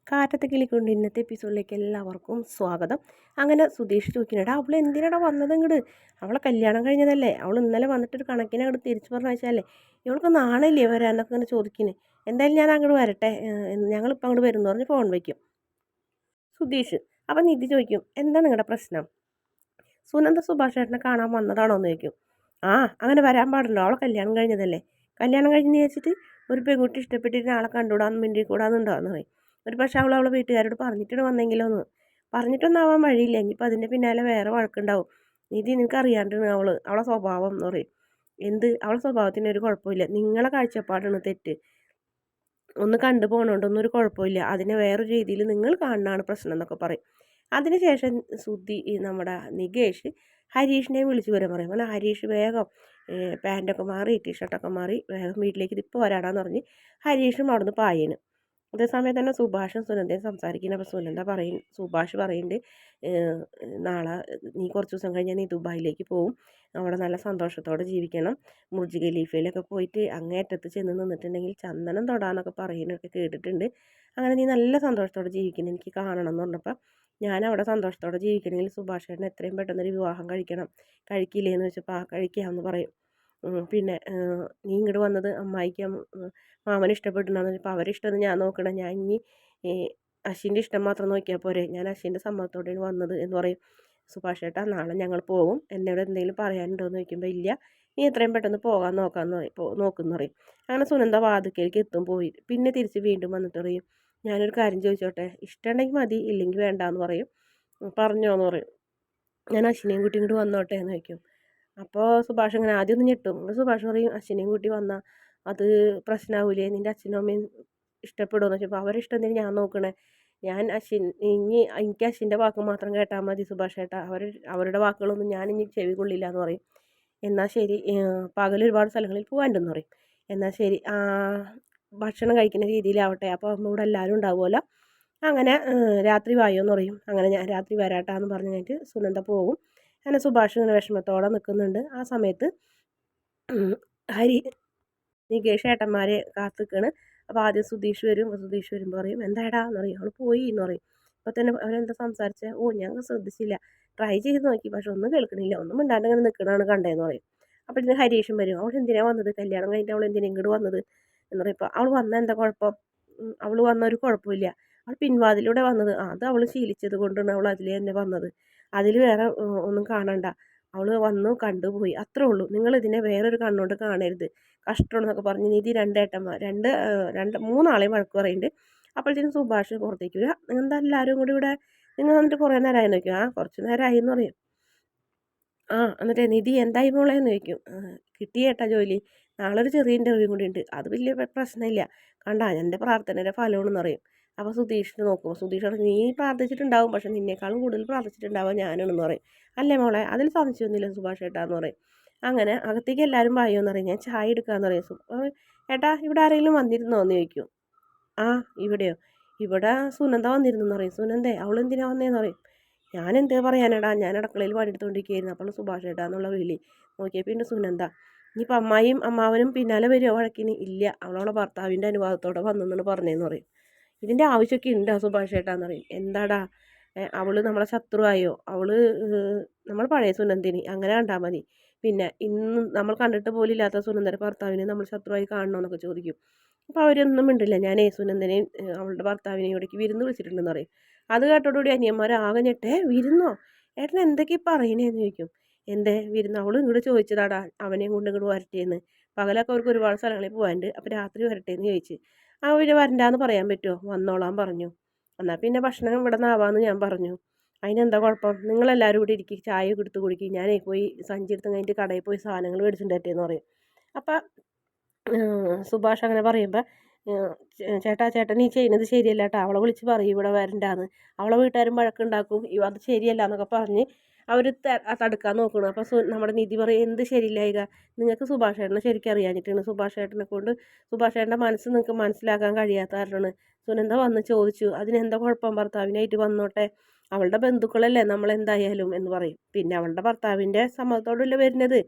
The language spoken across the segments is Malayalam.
കാറ്റത്ത് കിളിക്കൊണ്ട് ഇന്നത്തെ എപ്പിസോഡിലേക്ക് എല്ലാവർക്കും സ്വാഗതം. അങ്ങനെ സുധീഷ് ചോദിക്കുന്നുണ്ട്, അവൾ എന്തിനാടാ വന്നത് ഇങ്ങോട്ട്? അവളെ കല്യാണം കഴിഞ്ഞതല്ലേ, അവൾ ഇന്നലെ വന്നിട്ടൊരു കണക്കിന് അങ്ങോട്ട് തിരിച്ചു പറഞ്ഞാലേ ഇവൾക്ക് നാണല്ലേ വരാന്നൊക്കെ ഇങ്ങനെ ചോദിക്കുന്നത്. എന്തായാലും ഞാൻ അങ്ങോട്ട് വരട്ടെ, ഞങ്ങളിപ്പോൾ അങ്ങോട്ട് വരുമെന്ന് പറഞ്ഞ് ഫോൺ വയ്ക്കും സുധീഷ്. അപ്പം നിധി ചോദിക്കും, എന്താ നിങ്ങളുടെ പ്രശ്നം? സുനന്ദ സുഭാഷ് ചേട്ടനെ കാണാൻ വന്നതാണോ എന്ന് ചോദിക്കും. ആ, അങ്ങനെ വരാൻ പാടുണ്ടോ? അവളെ കല്യാണം കഴിഞ്ഞതല്ലേ. കല്യാണം കഴിഞ്ഞ് വെച്ചിട്ട് ഒരു പെൺകുട്ടി ഇഷ്ടപ്പെട്ടിട്ട് ആളെ കണ്ടുകൂടാന്ന് മിണ്ടി കൂടാന്നുണ്ടോയെന്ന് പറയും. ഒരു പക്ഷേ അവളെ വീട്ടുകാരോട് പറഞ്ഞിട്ടാണ് വന്നെങ്കിലോ എന്ന്. പറഞ്ഞിട്ടൊന്നും ആവാൻ വഴിയില്ല, ഇനിയിപ്പോൾ അതിൻ്റെ പിന്നാലെ വേറെ വഴക്കുണ്ടാവും. നിധി നിനക്ക് അറിയാണ്ടാണ് അവളെ സ്വഭാവം എന്ന് പറയും. എന്ത്? അവളെ സ്വഭാവത്തിന് ഒരു കുഴപ്പമില്ല, നിങ്ങളെ കാഴ്ചപ്പാടാണ് തെറ്റ്. ഒന്ന് കണ്ടു പോകണോണ്ടൊന്നും ഒരു കുഴപ്പമില്ല, അതിനെ വേറൊരു രീതിയിൽ നിങ്ങൾ കാണുന്നതാണ് പ്രശ്നം എന്നൊക്കെ പറയും. അതിനുശേഷം നമ്മുടെ നികേഷ് ഹരീഷിനെയും വിളിച്ച് വരാൻ പറയും. അങ്ങനെ ഹരീഷ് വേഗം പാൻറ്റൊക്കെ മാറി ടീഷർട്ടൊക്കെ മാറി വേഗം വീട്ടിലേക്ക് ഇപ്പോൾ വരാടാന്ന് പറഞ്ഞ് ഹരീഷും അവിടുന്ന് പായേന്. അതേസമയം തന്നെ സുഭാഷും സുനന്ദയും സംസാരിക്കുന്നത്. അപ്പോൾ സുഭാഷ് പറയുന്നുണ്ട്, നാളെ നീ കുറച്ച് ദിവസം കഴിഞ്ഞാൽ നീ ദുബായിലേക്ക് പോവും, അവിടെ നല്ല സന്തോഷത്തോടെ ജീവിക്കണം, മുർജ് ഖലീഫയിലൊക്കെ പോയിട്ട് അങ്ങേയറ്റത്ത് ചെന്ന് നിന്നിട്ടുണ്ടെങ്കിൽ ചന്ദനം തൊടാന്നൊക്കെ പറയുന്നതൊക്കെ കേട്ടിട്ടുണ്ട്. അങ്ങനെ നീ നല്ല സന്തോഷത്തോടെ ജീവിക്കണം, എനിക്ക് കാണണം എന്ന് പറഞ്ഞപ്പോൾ ഞാൻ അവിടെ സന്തോഷത്തോടെ ജീവിക്കണമെങ്കിൽ സുഭാഷ് ചേട്ടൻ എത്രയും പെട്ടെന്നൊരു വിവാഹം കഴിക്കണം, കഴിക്കില്ലേന്ന് വെച്ചപ്പോൾ ആ കഴിക്കാമെന്ന് പറയും. പിന്നെ നീ ഇങ്ങോട്ട് വന്നത് അമ്മായിക്ക് മാമന് ഇഷ്ടപ്പെട്ടിട്ടുണ്ടെന്ന് വെച്ചപ്പോൾ അവരിഷ്ടം ഞാൻ നോക്കണം, ഞാൻ ഇനി അശ്വിൻ്റെ ഇഷ്ടം മാത്രം നോക്കിയാൽ പോരെ, ഞാൻ അശ്വിൻ്റെ സമ്മതത്തോടെയാണ് വന്നത് എന്ന് പറയും. സുഭാഷ് ചേട്ടാ നാളെ ഞങ്ങൾ പോകും, എന്നോട് എന്തെങ്കിലും പറയാനുണ്ടോ എന്ന് ചോദിക്കുമ്പോൾ ഇല്ല, നീ എത്രയും പെട്ടെന്ന് പോകാൻ നോക്കുമെന്ന് പറയും. അങ്ങനെ സുനന്ദ വാതിക്കലേക്ക് പോയി പിന്നെ തിരിച്ച് വീണ്ടും വന്നിട്ട് പറയും, ഞാനൊരു കാര്യം ചോദിച്ചോട്ടെ, ഇഷ്ടമുണ്ടെങ്കിൽ മതി, ഇല്ലെങ്കിൽ വേണ്ടാന്ന് പറയും. പറഞ്ഞോന്ന് പറയും. ഞാൻ അശ്വിനെയും കൂട്ടി ഇങ്ങോട്ട് വന്നോട്ടെ എന്ന് ചോദിക്കും. അപ്പോൾ സുഭാഷ് ഇങ്ങനെ ആദ്യം ഒന്ന് ഞെട്ടും. സുഭാഷ് പറയും, അശ്വിനെയും കൂട്ടി വന്നാൽ അത് പ്രശ്നമാവില്ലേ, നിൻ്റെ അച്ഛനും അമ്മയും ഇഷ്ടപ്പെടുമെന്ന് വെച്ചപ്പോൾ അവരിഷ്ടം എന്തെങ്കിലും ഞാൻ നോക്കണേ, ഞാൻ എനിക്ക് അശ്വിൻ്റെ വാക്ക് മാത്രം കേട്ടാൽ മതി സുഭാഷ് ചേട്ടാ, അവരുടെ വാക്കുകളൊന്നും ഞാൻ ഇനി ചെവി കൊള്ളില്ല എന്ന് പറയും. എന്നാൽ ശരി, പകൽ ഒരുപാട് സ്ഥലങ്ങളിൽ പോകാനുണ്ടെന്ന് പറയും. എന്നാൽ ശരി, ഭക്ഷണം കഴിക്കുന്ന രീതിയിലാവട്ടെ, അപ്പോൾ ഇവിടെ എല്ലാവരും ഉണ്ടാവുമല്ലോ, അങ്ങനെ രാത്രി വായോ എന്ന് പറയും. അങ്ങനെ ഞാൻ രാത്രി വരാട്ടാന്ന് പറഞ്ഞു കഴിഞ്ഞിട്ട് സുനന്ദ പോകും. അങ്ങനെ സുഭാഷ് ഇങ്ങനെ വിഷമത്തോടെ നിൽക്കുന്നുണ്ട്. ആ സമയത്ത് ഹരി നികേഷ് ഏട്ടന്മാരെ കാത്തിക്കാണ്. അപ്പോൾ ആദ്യം സുധീഷ് വരുമ്പോൾ പറയും, എന്താടാ എന്ന് പറയും. അവൾ പോയി എന്ന് പറയും. അപ്പോൾ തന്നെ അവരെന്താ സംസാരിച്ചത്? ഓ, ഞങ്ങൾ ശ്രദ്ധിച്ചില്ല, ട്രൈ ചെയ്ത് നോക്കി, പക്ഷെ ഒന്നും കേൾക്കണില്ല, ഒന്നും മിണ്ടാണ്ട് ഇങ്ങനെ നിൽക്കണതാണ് കണ്ടതെന്ന് പറയും. അപ്പോൾ ഇതിന് ഹരീഷും വരും. അവൾ എന്തിനാണ് വന്നത്, കല്യാണം കഴിഞ്ഞിട്ട് അവൾ എന്തിനാ ഇങ്ങോട്ട് വന്നത് എന്ന് പറയും. ഇപ്പോൾ അവൾ വന്ന എന്താ കുഴപ്പം? അവൾ വന്ന ഒരു കുഴപ്പമില്ല, അവൾ പിൻവാതിലൂടെ വന്നത്, അത് അവൾ ശീലിച്ചത് കൊണ്ടാണ് അവൾ അതിൽ തന്നെ വന്നത്, അതിൽ വേറെ ഒന്നും കാണണ്ട. അവൾ വന്നു കണ്ടുപോയി, അത്രേ ഉള്ളൂ, നിങ്ങളിതിനെ വേറൊരു കണ്ണോട്ട് കാണരുത്, കഷ്ടമാണെന്നൊക്കെ പറഞ്ഞ് നിധി മൂന്നാളെയും വഴക്ക് പറയുന്നുണ്ട്. അപ്പോഴത്തേനും സുഭാഷ് പുറത്തേക്ക് വരിക. എന്താ എല്ലാവരും കൂടി ഇവിടെ, നിങ്ങൾ വന്നിട്ട് കുറേ നേരമായി നോക്കും. കുറച്ച് നേരമായി എന്ന് പറയും. എന്നിട്ട് നിധി എന്തായി മോളെ എന്ന് ചോദിക്കും. കിട്ടിയേട്ടാ ജോലി, നാളെ ഒരു ചെറിയ ഇൻ്റർവ്യൂ കൂടി ഉണ്ട്, അത് വലിയ പ്രശ്നമില്ല, കണ്ടാ എൻ്റെ പ്രാർത്ഥനയുടെ ഫലമാണെന്ന് പറയും. അപ്പോൾ സുധീഷിന് നോക്കുമ്പോൾ സുധീഷ് നീ പ്രാർത്ഥിച്ചിട്ടുണ്ടാവും, പക്ഷെ നിന്നേക്കാളും കൂടുതൽ പ്രാർത്ഥിച്ചിട്ടുണ്ടാവുക ഞാനാണെന്ന് പറയും. അല്ലേ മോളെ, അതിൽ സംശയമൊന്നുമില്ല സുഭാഷ് ഏട്ടാന്ന് പറയും. അങ്ങനെ അകത്തേക്ക് എല്ലാവരും പായോന്ന് പറയും. ഞാൻ ചായ എടുക്കാമെന്ന് പറയും. ഏട്ടാ ഇവിടെ ആരെങ്കിലും വന്നിരുന്നോ എന്ന് ചോദിക്കും. ഇവിടെയോ? ഇവിടെ സുനന്ദ വന്നിരുന്നെന്ന് പറയും. സുനന്ദേ, അവളെന്തിനാ വന്നേന്ന് പറയും. ഞാൻ എന്താ പറയാനടാ, ഞാൻ അടുക്കളയിൽ പണിയെടുത്തുകൊണ്ടിരിക്കുകയായിരുന്നു, അപ്പോൾ സുഭാഷ് ഏട്ടാന്നുള്ള വിളി നോക്കിയപ്പോൾ പിന്നെ സുനന്ദ. ഇനിയിപ്പോൾ അമ്മായിയും അമ്മാവനും പിന്നാലെ വരുമോ വഴക്കിന്? ഇല്ല, അവളവളെ ഭർത്താവിൻ്റെ അനുവാദത്തോടെ വന്നെന്നാണ് പറഞ്ഞതെന്ന് പറയും. ഇതിൻ്റെ ആവശ്യമൊക്കെ ഉണ്ടോ സുഭാഷ് ഏട്ടാന്ന് പറയും. എന്താടാ, അവൾ നമ്മളെ ശത്രുവായോ? അവൾ നമ്മൾ പഴയ സുനന്ദിനി, അങ്ങനെ കണ്ടാൽ മതി. പിന്നെ ഇന്ന് നമ്മൾ കണ്ടിട്ട് പോലും ഇല്ലാത്ത സുനന്ദൻ്റെ ഭർത്താവിനെ നമ്മൾ ശത്രുവായി കാണണമെന്നൊക്കെ ചോദിക്കും. അപ്പോൾ അവരൊന്നും മിണ്ടില്ല. ഞാൻ സുനന്ദനെയും അവളുടെ ഭർത്താവിനെയും ഇവിടേക്ക് വിരുന്ന് വിളിച്ചിട്ടുണ്ടെന്ന് പറയും. അത് കേട്ടോടുകൂടി അനിയന്മാർ ആകെ ഞെട്ടേ, വിരുന്നോ? ഏട്ടൻ എന്തൊക്കെയാ പറയണേന്ന് ചോദിക്കും. എന്തേ വിരുന്ന്? അവൾ ഇങ്ങോട്ട് ചോദിച്ചതാടാ, അവനെയും കൊണ്ട് ഇങ്ങോട്ട് വരട്ടേന്ന്. പകലൊക്കെ അവർക്ക് ഒരുപാട് സ്ഥലങ്ങളിൽ പോകാനുണ്ട്, അപ്പോൾ രാത്രി വരട്ടേന്ന് ചോദിച്ച്. അവർ വരണ്ടാന്ന് പറയാൻ പറ്റുമോ? വന്നോളാൻ പറഞ്ഞു. എന്നാൽ പിന്നെ ഭക്ഷണം ഇവിടെ നിന്നാവാമെന്ന് ഞാൻ പറഞ്ഞു. അതിനെന്താ കുഴപ്പം? നിങ്ങളെല്ലാവരും കൂടി ഇരിക്കും, ചായ എടുത്ത് കുടിക്കും, ഞാനേ പോയി സഞ്ചി എടുത്ത് കഴിഞ്ഞിട്ട് കടയിൽ പോയി സാധനങ്ങൾ മേടിച്ചിട്ടുണ്ടെന്ന് പറയും. അപ്പം സുഭാഷ് അങ്ങനെ പറയുമ്പോൾ, ചേട്ടൻ ഈ ചെയ്യുന്നത് ശരിയല്ല കേട്ടോ, അവളെ വിളിച്ച് പറയും ഇവിടെ വരണ്ടാന്ന്, അവളെ വീട്ടുകാരും വഴക്കുണ്ടാക്കും, അത് ശരിയല്ല എന്നൊക്കെ പറഞ്ഞ് അവർ തടുക്കാൻ നോക്കണം. അപ്പോൾ നമ്മുടെ നിധി പറയും, എന്ത് ശരിയില്ലായിക, നിങ്ങൾക്ക് സുഭാഷ് ചേട്ടനെ ശരിക്കും അറിയാഞ്ഞിട്ടാണ്, സുഭാഷ് ചേട്ടനെ കൊണ്ട് സുഭാഷ് ചേട്ടൻ്റെ മനസ്സ് നിങ്ങൾക്ക് മനസ്സിലാക്കാൻ കഴിയാത്ത കാരണമാണ്. സുനന്ദ വന്ന് ചോദിച്ചു, അതിനെന്താ കുഴപ്പം, ഭർത്താവിനായിട്ട് വന്നോട്ടെ, അവളുടെ ബന്ധുക്കളല്ലേ നമ്മളെന്തായാലും എന്ന് പറയും. പിന്നെ അവളുടെ ഭർത്താവിൻ്റെ സമ്മതത്തോടല്ലേ വരുന്നത്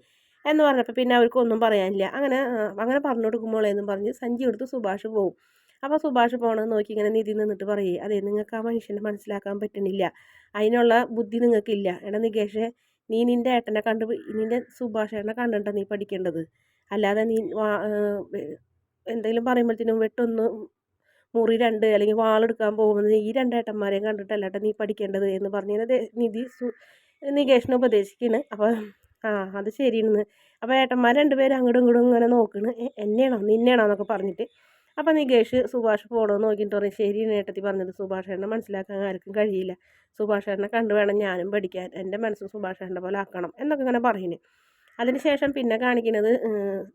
എന്ന് പറഞ്ഞപ്പോൾ പിന്നെ അവർക്കൊന്നും പറയാനില്ല. അങ്ങനെ പറഞ്ഞു കൊടുക്കുമ്പോളെന്നും പറഞ്ഞ് സഞ്ചി എടുത്ത് സുഭാഷ് പോകും. അപ്പോൾ സുഭാഷ് പോകണമെന്ന് നോക്കി ഇങ്ങനെ നിധി നിന്നിട്ട് പറയേ, അതെ നിങ്ങൾക്ക് ആ മനുഷ്യനെ മനസ്സിലാക്കാൻ പറ്റുന്നില്ല, അതിനുള്ള ബുദ്ധി നിങ്ങൾക്കില്ല. എടാ നികേഷേ, നീ നിൻ്റെ ഏട്ടനെ കണ്ട് നിൻ്റെ സുഭാഷ് ഏട്ടനെ കണ്ടിട്ടാ നീ പഠിക്കേണ്ടത്. അല്ലാതെ നീ എന്തെങ്കിലും പറയുമ്പോഴത്തേനും വെട്ടൊന്ന് മുറി രണ്ട് അല്ലെങ്കിൽ വാളെടുക്കാൻ പോകുന്നത് ഈ രണ്ടേട്ടന്മാരെയും കണ്ടിട്ടല്ല നീ പഠിക്കേണ്ടത് എന്ന് പറഞ്ഞത് നിധി നികേഷിനെ ഉപദേശിക്കുന്നു. അപ്പോൾ ആ അത് ശരിയെന്ന്. അപ്പോൾ ഏട്ടന്മാർ രണ്ടുപേരും അങ്ങോട്ടും ഇങ്ങോട്ടും ഇങ്ങനെ നോക്കണ്, എന്നെയാണോ നിന്നെയാണോ എന്നൊക്കെ പറഞ്ഞിട്ട്. അപ്പോൾ നികേഷ് സുഭാഷ് പോകണമെന്ന് നോക്കിയിട്ട് പറയും, ശരി ഏട്ടത്തി പറഞ്ഞത്, സുഭാഷ് ഏട്ടനെ മനസ്സിലാക്കാൻ ആർക്കും കഴിയില്ല, സുഭാഷ് ഏട്ടനെ കണ്ടു വേണം ഞാനും പഠിക്കാൻ, എൻ്റെ മനസ്സ് സുഭാഷ് ഏട്ടൻ്റെ പോലെ ആക്കണം എന്നൊക്കെ ഇങ്ങനെ പറയുന്നു. അതിനുശേഷം പിന്നെ കാണിക്കുന്നത്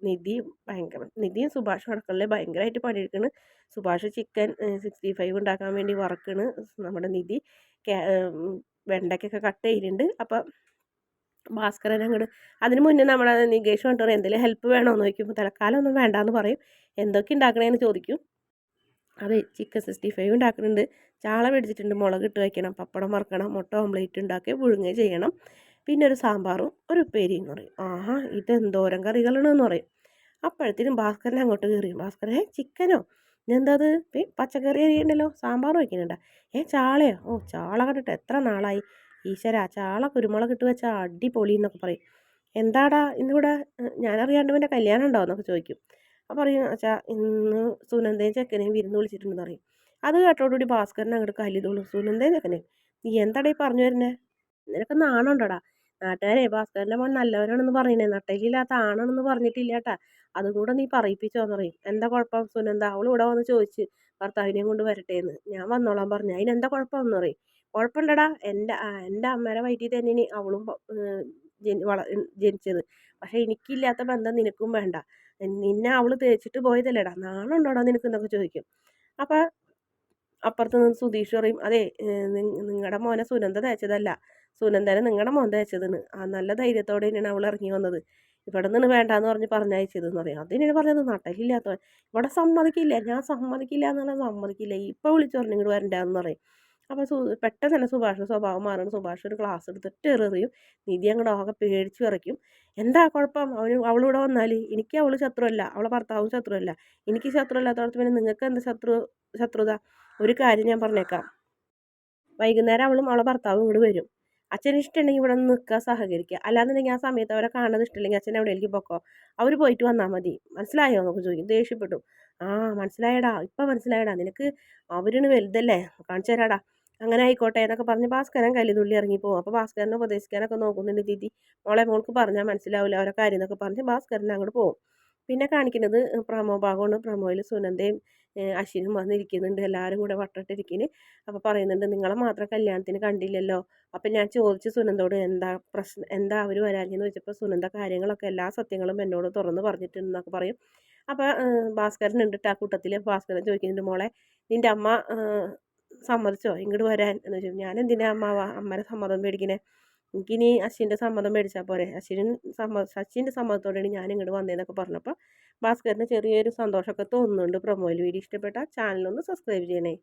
നിധിയും സുഭാഷും അടുക്കളയിൽ ഭയങ്കരമായിട്ട് പണിയെടുക്കണ്. സുഭാഷ് ചിക്കൻ 65 ഉണ്ടാക്കാൻ വേണ്ടി വറക്കണ്. നമ്മുടെ നിധി വെണ്ടയ്ക്കൊക്കെ കട്ട് ചെയ്യുന്നുണ്ട്. അപ്പം ഭാസ്കരൻ അങ്ങോട്ട് അതിന് മുന്നേ നമ്മുടെ നികേഷ് കണ്ടു പറയും, എന്തെങ്കിലും ഹെൽപ്പ് വേണമെന്ന് ചോദിക്കുമ്പോൾ തൽക്കാലം ഒന്നും വേണ്ടാന്ന് പറയും. എന്തൊക്കെ ഉണ്ടാക്കണേന്ന് ചോദിക്കും. അതെ ചിക്കൻ 65 ഉണ്ടാക്കുന്നുണ്ട്, ചാള മേടിച്ചിട്ടുണ്ട്, മുളക് ഇട്ട് വയ്ക്കണം, പപ്പടം വറക്കണം, മുട്ട ഓംലേറ്റ് ഉണ്ടാക്കി പുഴുങ്ങുകയും ചെയ്യണം, പിന്നെ ഒരു സാമ്പാറും ഒരു ഉപ്പേരിയും എന്ന് പറയും. ആഹാ ഇതെന്തോരം കറികളാണെന്ന് പറയും. അപ്പോഴത്തേനും ഭാസ്കരൻ അങ്ങോട്ട് കയറി, ഭാസ്കരൻ ചിക്കനോ ഇതെന്താ അത്, പച്ചക്കറി അരിയുണ്ടല്ലോ, സാമ്പാർ വയ്ക്കുന്നുണ്ടാ, ചാളയോ, ഓ ചാള കണ്ടിട്ട് എത്ര നാളായി, ഈശ്വര ചാള കുരുമുളക് ഇട്ട് വെച്ചാൽ അടിപൊളി എന്നൊക്കെ പറയും. എന്താടാ ഇന്നിവിടെ ഞാനറിയാണ്ട് പിന്നെ കല്യാണം ഉണ്ടോ എന്നൊക്കെ ചോദിക്കും. അപ്പോൾ പറയും അച്ഛാ ഇന്ന് സുനന്ദയും ചെക്കനെയും വിരുന്ന് വിളിച്ചിട്ടുണ്ടെന്ന് പറയും. അത് കേട്ടോടുകൂടി ഭാസ്കരൻ അങ്ങോട്ട് കല്ലിതുള്ളൂ, സുനന്ദയും ചെക്കനെയും നീ എന്താടേ പറഞ്ഞു വരുന്നേ, നിനക്ക് നാണുണ്ടോടാ, നാട്ടുകാരെ ഭാസ്കരൻ്റെ മോൻ നല്ലവരാണെന്ന് പറയുന്നേ, നട്ടയിലില്ലാത്ത ആണാണെന്ന് പറഞ്ഞിട്ടില്ല കേട്ടാ, അതും കൂടെ നീ പറയിപ്പിച്ചോന്ന് പറയും. എന്താ കുഴപ്പം സുനന്ദ, അവൾ ഇവിടെ വന്ന് ചോദിച്ച് ഭർത്താവിനെയും കൊണ്ട് വരട്ടെ എന്ന്, ഞാൻ വന്നോളാൻ പറഞ്ഞു, അതിനെന്താ കുഴപ്പമെന്ന് പറയും. കുഴപ്പമുണ്ടടാ, എൻ്റെ അമ്മേരെ വയറ്റിൽ തന്നെ അവളും ജനിച്ചത്, പക്ഷേ എനിക്കില്ലാത്ത ബന്ധം നിനക്കും വേണ്ട, നിന്നെ അവൾ തേച്ചിട്ട് പോയതല്ലേടാ, നാണുണ്ടോടാ നിനക്ക് എന്നൊക്കെ ചോദിക്കും. അപ്പം അപ്പുറത്ത് നിന്ന് സുധീഷ് പറയും, അതെ നിങ്ങളുടെ മോനെ സുനന്ദ തേച്ചതല്ല, സുനന്ദനെ നിങ്ങളുടെ മോൻ തേച്ചതെന്ന്, ആ നല്ല ധൈര്യത്തോടെ തന്നെയാണ് അവൾ ഇറങ്ങി വന്നത്, ഇവിടെ നിന്ന് വേണ്ടാന്ന് പറഞ്ഞ് പറഞ്ഞയച്ചതെന്ന് പറയും. അതിനാണ് പറഞ്ഞത് നട്ടലില്ലാത്തവൻ, ഇവിടെ സമ്മതിക്കില്ല, ഞാൻ സമ്മതിക്കില്ല എന്നുള്ള സമ്മതിക്കില്ല, ഇപ്പോൾ വിളിച്ചു പറഞ്ഞു ഇങ്ങോട്ട് വരണ്ടാന്ന് പറയും. അപ്പോൾ പെട്ടെന്ന് തന്നെ സുഭാഷിൻ്റെ സ്വഭാവം മാറണം. സുഭാഷ് ഒരു ക്ലാസ് എടുത്തിട്ട് എറിയും. നിധി അങ്ങോട്ട് ആകെ പേടിച്ച് വിറയ്ക്കും. എന്താ കുഴപ്പം, അവളിവിടെ വന്നാൽ എനിക്ക് അവൾ ശത്രുവല്ല, അവളെ ഭർത്താവും ശത്രുവല്ല, എനിക്ക് ശത്രുവല്ലാത്തടത്ത് പിന്നെ നിങ്ങൾക്ക് എന്താ ശത്രുത, ഒരു കാര്യം ഞാൻ പറഞ്ഞേക്കാം, വൈകുന്നേരം അവളും അവളെ ഭർത്താവും ഇങ്ങോട്ട് വരും, അച്ഛന് ഇഷ്ടമുണ്ടെങ്കിൽ ഇവിടെ നിന്ന് നിൽക്കുക സഹകരിക്കുക, അല്ലാന്നുണ്ടെങ്കിൽ ആ സമയത്ത് അവരെ കാണുന്നത് ഇഷ്ടമില്ലെങ്കിൽ അച്ഛൻ എവിടെയെങ്കിലും പൊക്കോ, അവർ പോയിട്ട് വന്നാൽ മതി, മനസ്സിലായോ എന്നൊക്കെ ചോദിക്കും. ദേഷ്യപ്പെട്ടു. ആ മനസ്സിലായടാ, ഇപ്പം മനസ്സിലായടാ, നിനക്ക് അവരിന് വലുതല്ലേ, കാണിച്ചു തരാടാ, അങ്ങനെ ആയിക്കോട്ടെ എന്നൊക്കെ പറഞ്ഞ് ഭാസ്കരൻ കല്ലിതുള്ളി ഇറങ്ങിപ്പോകും. അപ്പോൾ ഭാസ്കരനെ ഉപദേശിക്കാനൊക്കെ നോക്കുന്നുണ്ട് ദീദി, മോൾക്ക് പറഞ്ഞാൽ മനസ്സിലാവില്ല അവരെ കാര്യം എന്നൊക്കെ പറഞ്ഞ് ഭാസ്കരൻ അങ്ങോട്ട് പോകും. പിന്നെ കാണിക്കുന്നത് പ്രമോ ഭാഗമാണ്. പ്രമോയിൽ സുനന്ദയും അശ്വിനും വന്നിരിക്കുന്നുണ്ട്, എല്ലാവരും കൂടെ വട്ടത്തിരിക്കുന്നു. അപ്പോൾ പറയുന്നുണ്ട്, നിങ്ങളെ മാത്രം കല്യാണത്തിന് കണ്ടില്ലല്ലോ. അപ്പം ഞാൻ ചോദിച്ചു സുനന്ദോട് എന്താ പ്രശ്നം, എന്താ അവർ വരാഞ്ഞെന്ന് ചോദിച്ചപ്പോൾ സുനന്ദ കാര്യങ്ങളൊക്കെ എല്ലാ സത്യങ്ങളും എന്നോട് തുറന്ന് പറഞ്ഞിട്ടുണ്ടെന്നൊക്കെ പറയും. അപ്പോൾ ഭാസ്കരൻ ഉണ്ടിട്ട് ആ കൂട്ടത്തിൽ ഭാസ്കരൻ ചോദിക്കുന്നുണ്ട്, മോളെ നിൻ്റെ അമ്മ സമ്മതിച്ചോ ഇങ്ങോട്ട് വരാൻ എന്ന് ചോദിച്ചു. ഞാൻ എന്തിനാ അമ്മയുടെ സമ്മതം മേടിക്കണേ, എനിക്കിനി അശ്വിൻ്റെ സമ്മതം മേടിച്ചാൽ പോരെ, ശശിൻ്റെ സമ്മതത്തോടെയാണ് ഞാൻ ഇങ്ങോട്ട് വന്നതെന്നൊക്കെ പറഞ്ഞപ്പോൾ ഭാസ്കറിന് ചെറിയൊരു സന്തോഷമൊക്കെ തോന്നുന്നുണ്ട്. പ്രൊമോയിൽ വീഡിയോ ഇഷ്ടപ്പെട്ടാൽ ചാനലൊന്ന് സബ്സ്ക്രൈബ് ചെയ്യണേ.